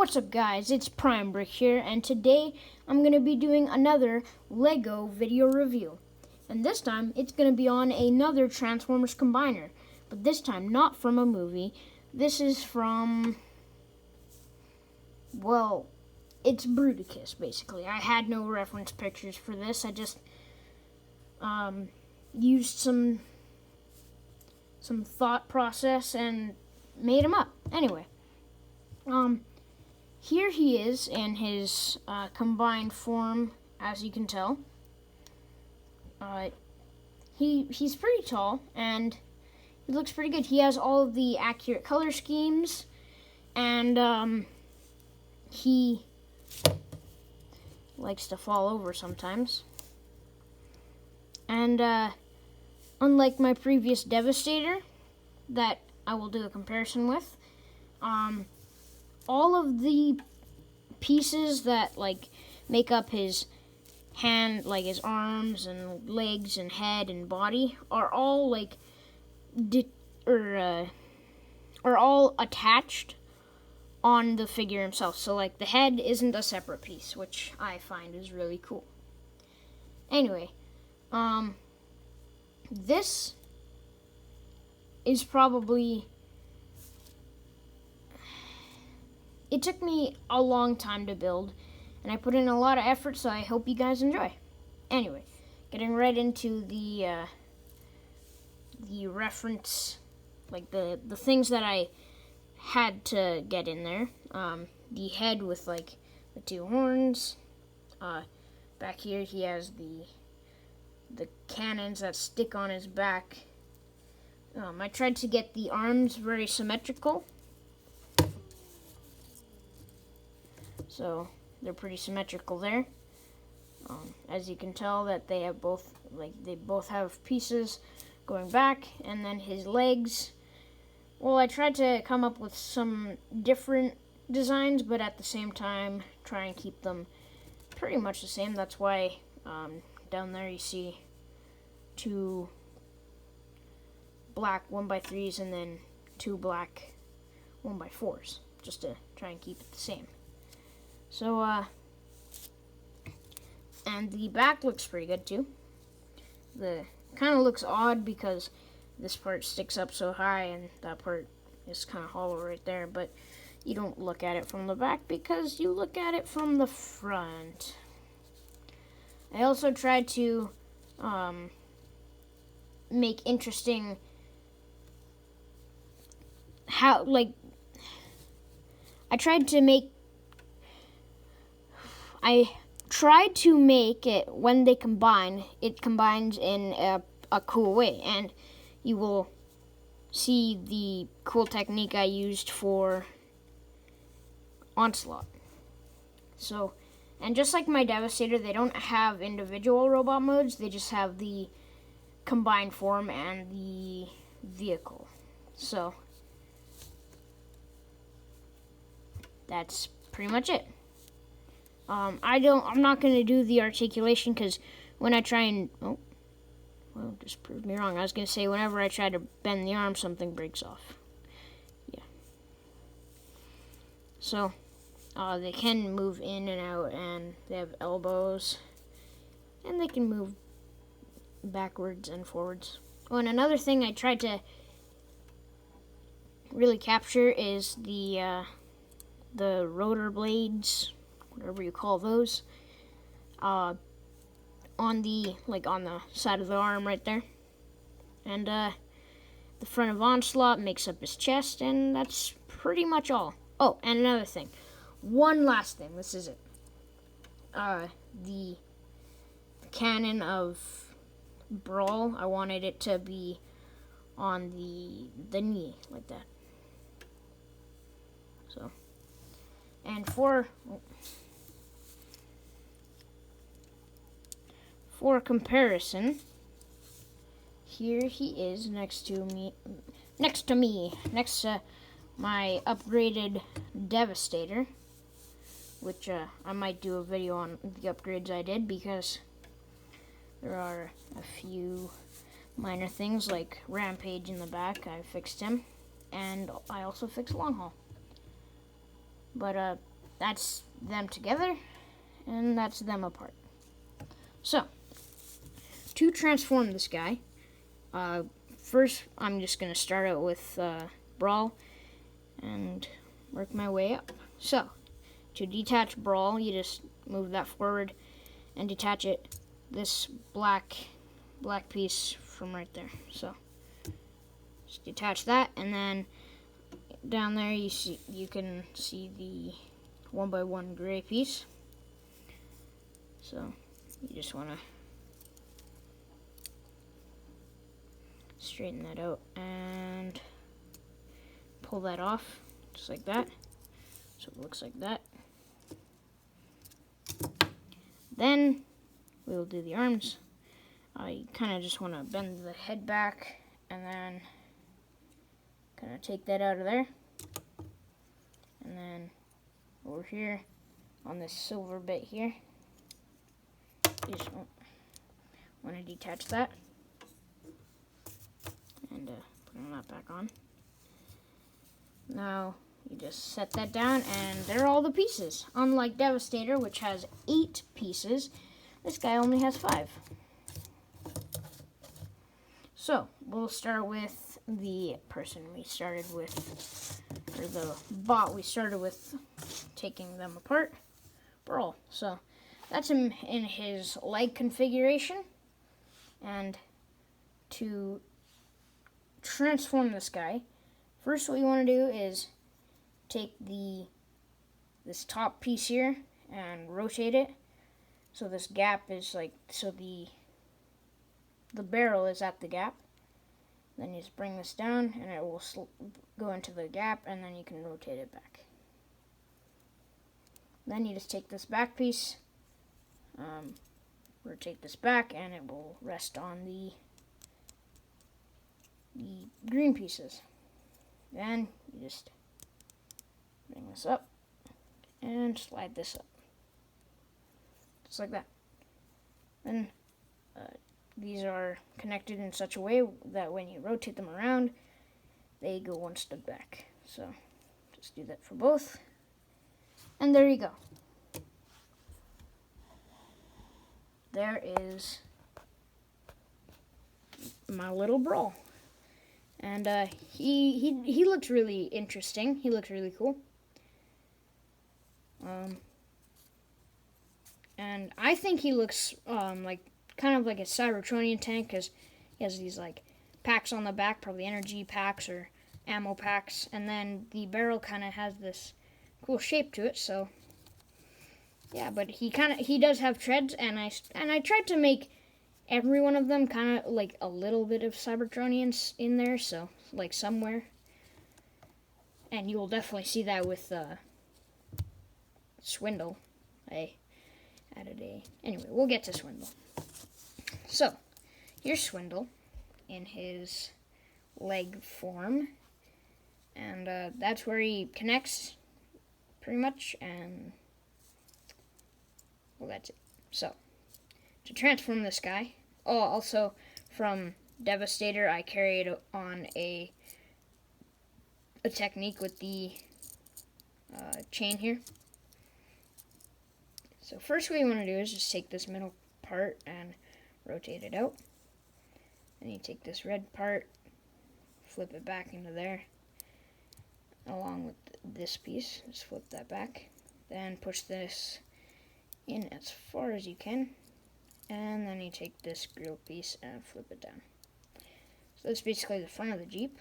What's up guys, it's Prime Brick here, and today I'm going to be doing another LEGO video review. And this time it's going to be on another Transformers Combiner, but this time not from a movie. This is from, well, it's Bruticus basically. I had no reference pictures for this. I just used some thought process and made him up. Anyway, here he is in his combined form, as you can tell. He's pretty tall, and he looks pretty good. He has all of the accurate color schemes, and he likes to fall over sometimes. And unlike my previous Devastator, that I will do a comparison with, all of the pieces that make up his hand, like his arms and legs and head and body, are all are all attached on the figure himself. So the head isn't a separate piece, which I find is really cool. Anyway, this is probably, it took me a long time to build, and I put in a lot of effort, so I hope you guys enjoy. Anyway, getting right into the reference, the things that I had to get in there. The head with the two horns. Back here he has the cannons that stick on his back. I tried to get the arms very symmetrical, so they're pretty symmetrical there. As you can tell, that they have both have pieces going back, and then his legs. Well, I tried to come up with some different designs, but at the same time try and keep them pretty much the same. That's why down there you see two black 1x3s and then two black 1x4s, just to try and keep it the same. So, and the back looks pretty good too. The kind of looks odd because this part sticks up so high and that part is kind of hollow right there, but you don't look at it from the back because you look at it from the front. I also tried to make interesting I tried to make it, when they combine, it combines in a cool way, and you will see the cool technique I used for Onslaught. So, and just like my Devastator, they don't have individual robot modes, they just have the combined form and the vehicle. So that's pretty much it. I'm not going to do the articulation because when I try and, just proved me wrong. I was going to say whenever I try to bend the arm, something breaks off. Yeah. So, they can move in and out, and they have elbows, and they can move backwards and forwards. Oh, and another thing I tried to really capture is the rotor blades, whatever you call those, on the side of the arm right there. And the front of Onslaught makes up his chest, and that's pretty much all. Oh, and another thing. One last thing. This is it. The cannon of Brawl, I wanted it to be on the knee, like that. So, and for comparison, here he is next to my upgraded Devastator, which I might do a video on the upgrades I did, because there are a few minor things like Rampage in the back. I fixed him, and I also fixed Long Haul. But that's them together, and that's them apart. So, to transform this guy, first I'm just going to start out with Brawl and work my way up. So, to detach Brawl, you just move that forward and detach it, this black piece from right there. So, just detach that, and then down there you can see the 1x1 gray piece. So you just want to straighten that out and pull that off just like that, so it looks like that. Then we will do the arms. You kind of just want to bend the head back and then kind of take that out of there, and then over here on this silver bit here, you just want to detach that and put that back on. Now you just set that down, and there are all the pieces. Unlike Devastator, which has 8 pieces, this guy only has 5. So we'll start with the person we started with, or the bot we started with, taking them apart. Brawl. So that's him in his leg configuration. And to transform this guy, first what you want to do is take this top piece here and rotate it so this gap is like, so the barrel is at the gap. Then you just bring this down and it will go into the gap, and then you can rotate it back. Then you just take this back piece, rotate this back, and it will rest on the green pieces. Then you just bring this up and slide this up, just like that. Then these are connected in such a way that when you rotate them around, they go one step back. So just do that for both, and there you go. There is my little Brawl. And he looks really interesting. He looks really cool. And I think he looks like kind of like a Cybertronian tank, because he has these like packs on the back, probably energy packs or ammo packs, and then the barrel kind of has this cool shape to it. So yeah, but he does have treads, and I tried to make every one of them kind of like a little bit of Cybertronians in there, so like somewhere. And you will definitely see that with Swindle. I added anyway, we'll get to Swindle. So here's Swindle in his leg form, and that's where he connects pretty much, and well, that's it. So to transform this guy, also from Devastator, I carried on a technique with the chain here. So first what you want to do is just take this middle part and rotate it out. Then you take this red part, flip it back into there, along with this piece. Just flip that back. Then push this in as far as you can. And then you take this grill piece and flip it down. So that's basically the front of the Jeep.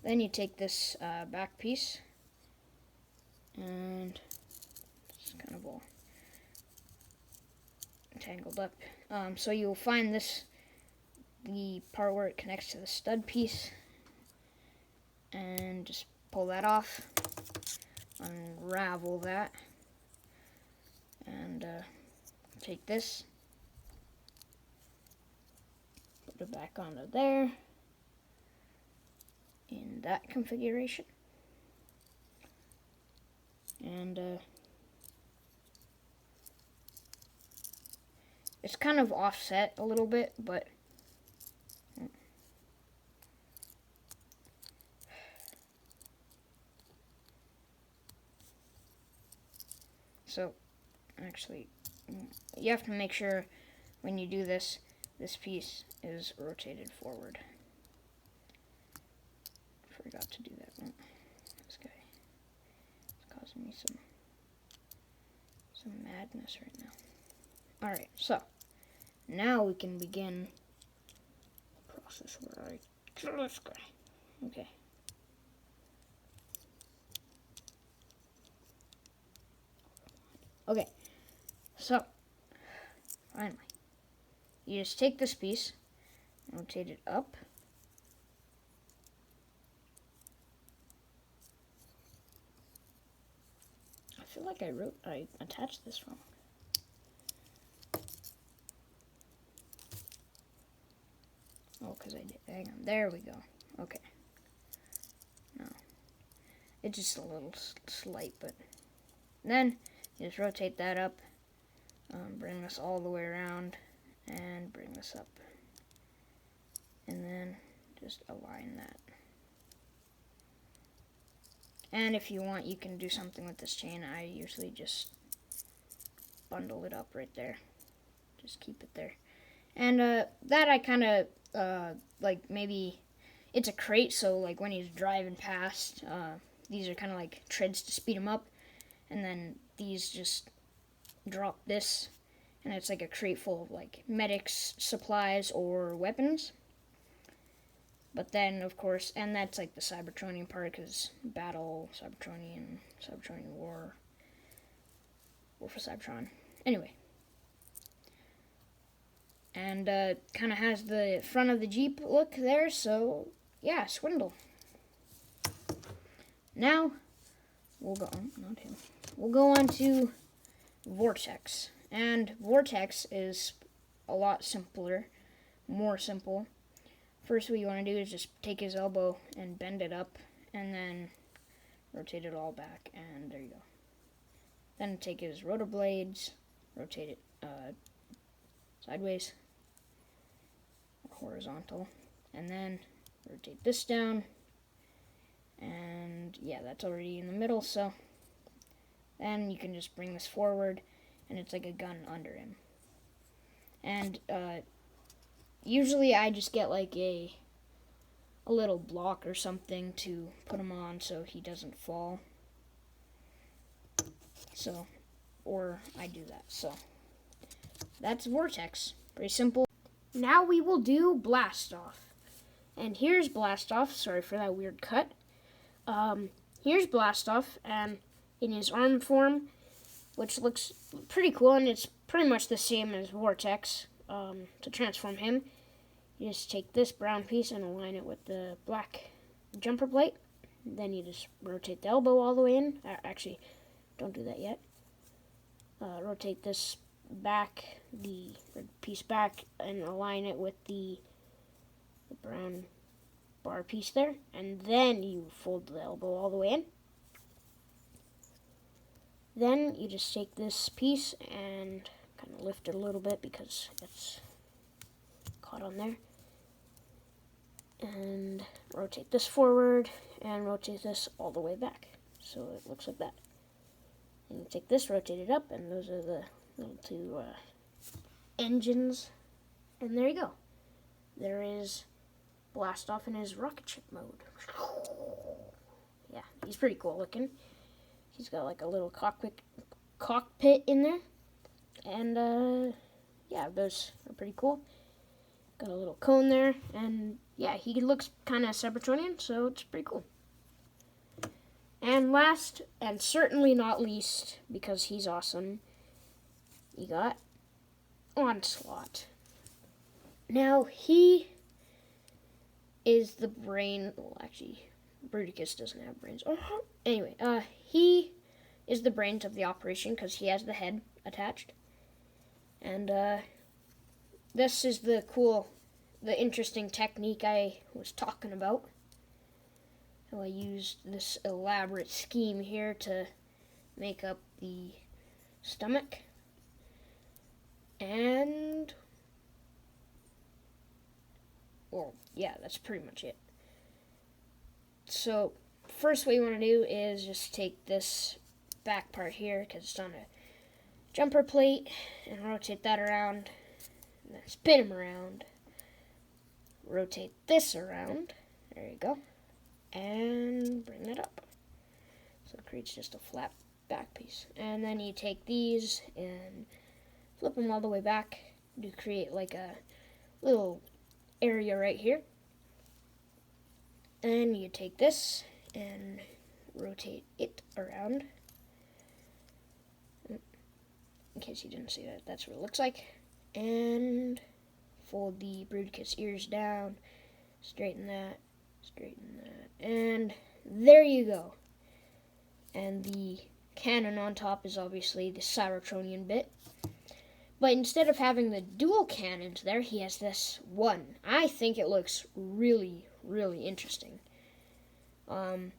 Then you take this back piece, and it's kind of all tangled up. So you'll find the part where it connects to the stud piece, and just pull that off, unravel that, and take this, put it back onto there in that configuration, and it's kind of offset a little bit, but So, actually, you have to make sure when you do this, this piece is rotated forward. Forgot to do that one. This guy is causing me some madness right now. Alright, so now we can begin the process where I kill this guy. Okay. Okay, so finally, you just take this piece, rotate it up. I feel like I attached this wrong. Oh, because I did. Hang on. There we go. Okay. No. It's just a little slight, but then you just rotate that up, bring this all the way around, and bring this up. And then just align that. And if you want, you can do something with this chain. I usually just bundle it up right there. Just keep it there. And that I kind of, like maybe it's a crate, so like when he's driving past, these are kind of like treads to speed him up. And then these just drop this, and it's like a crate full of like medics, supplies, or weapons. But then, of course, and that's like the Cybertronian part, because battle, Cybertronian war for Cybertron. Anyway. And kind of has the front of the Jeep look there, so yeah, Swindle. Now, we'll go on, not him. We'll go on to Vortex. And Vortex is a lot simpler, more simple. First, what you want to do is just take his elbow and bend it up, and then rotate it all back, and there you go. Then take his rotor blades, rotate it sideways, or horizontal, and then rotate this down, and yeah, that's already in the middle, so then you can just bring this forward, and it's like a gun under him. And usually I just get like a little block or something to put him on so he doesn't fall. So, or I do that. So, that's Vortex. Pretty simple. Now we will do Blast Off. And here's Blast Off. Sorry for that weird cut. Here's Blast Off, and in his arm form, which looks pretty cool, and it's pretty much the same as Vortex. To transform him, you just take this brown piece and align it with the black jumper plate. Then you just rotate the elbow all the way in. Actually, don't do that yet. Rotate this back, the red piece back, and align it with the brown bar piece there. And then you fold the elbow all the way in. Then you just take this piece and kind of lift it a little bit because it's caught on there. And rotate this forward and rotate this all the way back. So it looks like that. And you take this, rotate it up, and those are the little two engines. And there you go. There is Blast Off in his rocket ship mode. Yeah, he's pretty cool looking. He's got like a little cockpit in there. And yeah, those are pretty cool. Got a little cone there, and yeah, he looks kind of Cybertronian, so it's pretty cool. And last, and certainly not least, because he's awesome, you got Onslaught. Now, he is the brain, well, actually, Bruticus doesn't have brains. Anyway, he is the brains of the operation, because he has the head attached. And, this is the interesting technique I was talking about. So I used this elaborate scheme here to make up the stomach. And, well, yeah, that's pretty much it. So, first what you want to do is just take this back part here, because it's on a jumper plate and rotate that around, and then spin him around. Rotate this around. There you go. And bring that up. So it creates just a flat back piece. And then you take these and flip them all the way back to create like a little area right here. And you take this and rotate it around. In case you didn't see that, that's what it looks like. And fold the bruticus ears down, straighten that, and there you go. And the cannon on top is obviously the Cybertronian bit. But instead of having the dual cannons there, he has this one. I think it looks really, really interesting. I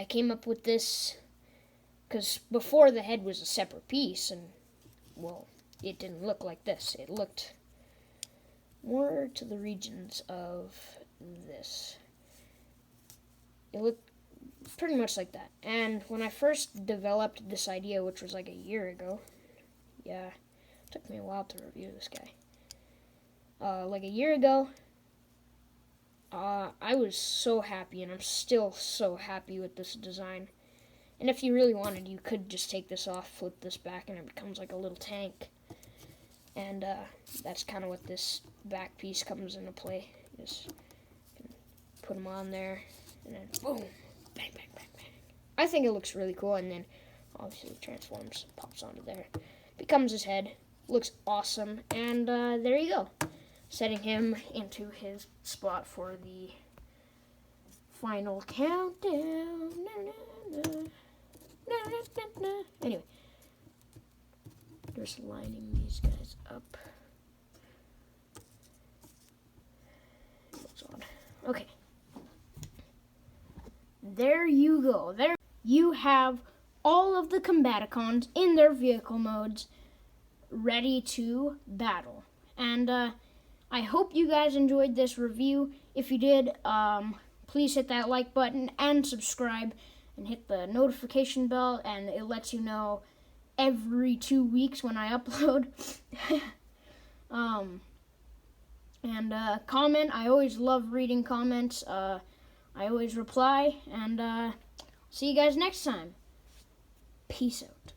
came up with this because before the head was a separate piece, and, well, it didn't look like this. It looked more to the regions of this. It looked pretty much like that. And when I first developed this idea, which was like a year ago, yeah, it took me a while to review this guy. Like a year ago, I was so happy, and I'm still so happy with this design. And if you really wanted, you could just take this off, flip this back, and it becomes like a little tank. And that's kind of what this back piece comes into play. Just put them on there, and then boom, bang, bang, bang, bang. I think it looks really cool, and then obviously transforms, pops onto there. Becomes his head, looks awesome, and there you go. Setting him into his spot for the final countdown. Anyway, just lining these guys up. Looks odd. Okay. There you go. There you have all of the Combaticons in their vehicle modes ready to battle. And I hope you guys enjoyed this review. If you did, please hit that like button and subscribe and hit the notification bell, and it lets you know every 2 weeks when I upload. And comment. I always love reading comments. I always reply, and see you guys next time. Peace out.